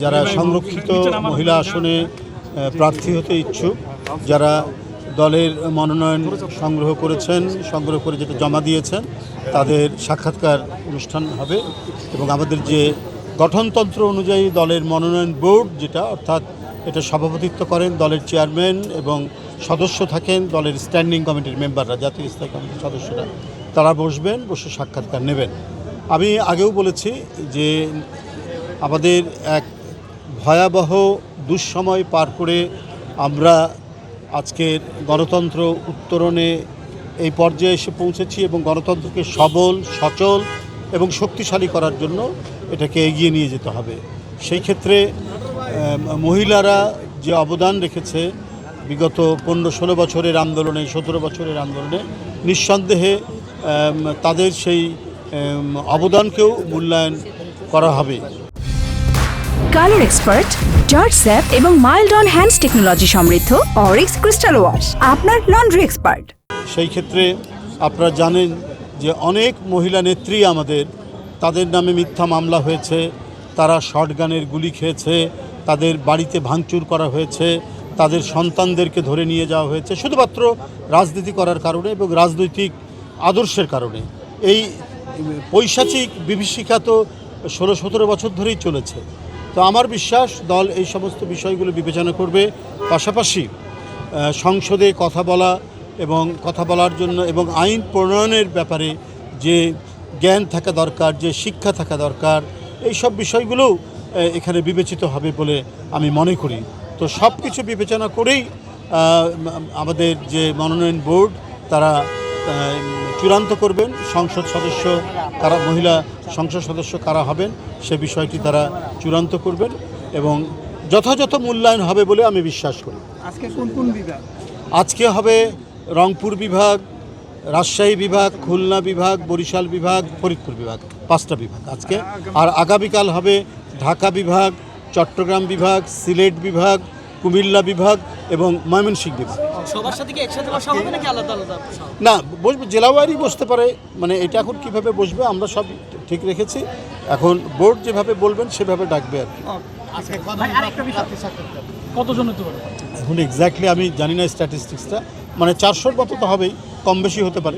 যারা সংরক্ষিত মহিলা আসনে প্রার্থী হতে ইচ্ছুক, যারা দলের মনোনয়ন সংগ্রহ করে যেটা জমা দিয়েছেন, তাদের সাক্ষাৎকার অনুষ্ঠান হবে। এবং আমাদের যে গঠনতন্ত্র অনুযায়ী দলের মনোনয়ন বোর্ড যেটা, অর্থাৎ এটা সভাপতিত্ব করেন দলের চেয়ারম্যান এবং সদস্য থাকেন দলের স্ট্যান্ডিং কমিটির মেম্বাররা, জাতীয় স্থায়ী কমিটির সদস্যরা, তারা বসে সাক্ষাৎকার নেবেন। আমি আগেও বলেছি যে আমাদের এক ভয়াবহ দুঃসময় পার করে আমরা আজকের গণতন্ত্র উত্তরণে এই পর্যায়ে এসে পৌঁছেছি এবং গণতন্ত্রকে সবল, সচল এবং শক্তিশালী করার জন্য এটাকে এগিয়ে নিয়ে যেতে হবে। সেই ক্ষেত্রে মহিলারা যে অবদান রেখেছে বিগত 15-16 বছরের আন্দোলনে, 17 বছরের আন্দোলনে, নিঃসন্দেহে তাদের সেই অবদানকেও মূল্যায়ন করা হবে। কালার এক্সপার্ট, জর্জ স্যাপ এবং মাইল্ড অন হ্যান্ডস টেকনোলজি সমৃদ্ধ অরিক্স ক্রিস্টাল ওয়াশ আপনার লন্ড্রি এক্সপার্ট। সেই ক্ষেত্রে আপনারা জানেন যে অনেক মহিলা নেত্রী আমাদের, তাদের নামে মিথ্যা মামলা হয়েছে, তারা শর্টগানের গুলি খেয়েছে, তাদের বাড়িতে ভাঙচুর করা হয়েছে, তাদের সন্তানদেরকে ধরে নিয়ে যাওয়া হয়েছে শুধুমাত্র রাজনীতি করার কারণে এবং রাজনৈতিক আদর্শের কারণে। এই পৈশাচিক বিভীষিকা তো 16-17 বছর ধরেই চলেছে। তো আমার বিশ্বাস দল এই সমস্ত বিষয়গুলো বিবেচনা করবে। পাশাপাশি সংসদে কথা বলার জন্য এবং আইন প্রণয়নের ব্যাপারে যে জ্ঞান থাকা দরকার, যে শিক্ষা থাকা দরকার, এই সব বিষয়গুলোও এখানে বিবেচিত হবে বলে আমি মনে করি। তো সব কিছু বিবেচনা করেই আমাদের যে মনোনয়ন বোর্ড তারা চূড়ান্ত করবেন সংসদ সদস্য কারা, মহিলা সংসদ সদস্য কারা হবেন সে বিষয়টি তারা চূড়ান্ত করবেন এবং যথাযথ মূল্যায়ন হবে বলে আমি বিশ্বাস করি। আজকে কোন বিভাগ? আজকে হবে রংপুর বিভাগ, রাজশাহী বিভাগ, খুলনা বিভাগ, বরিশাল বিভাগ, ফরিদপুর বিভাগ, 5টা বিভাগ আজকে। আর আগামীকাল হবে ঢাকা বিভাগ, চট্টগ্রাম বিভাগ, সিলেট বিভাগ, কুমিল্লা বিভাগ এবং ময়মনসিংহ বিভাগ। সবার সাথে কি একসাথে বসা হবে নাকি আলাদা আলাদা? না, বসবে, জেলাওয়ারি বসতে পারে। মানে এটা এখন কিভাবে বসবে আমরা সব ঠিক রেখেছি, এখন বোর্ড যেভাবে বলবেন সেভাবে ডাকবে আর কি। কতজন হতে পারে এখন এক্স্যাক্টলি আমি জানি না স্ট্যাটিস্টিক্সটা, মানে 400-র মতো তো হবেই, কম বেশি হতে পারে।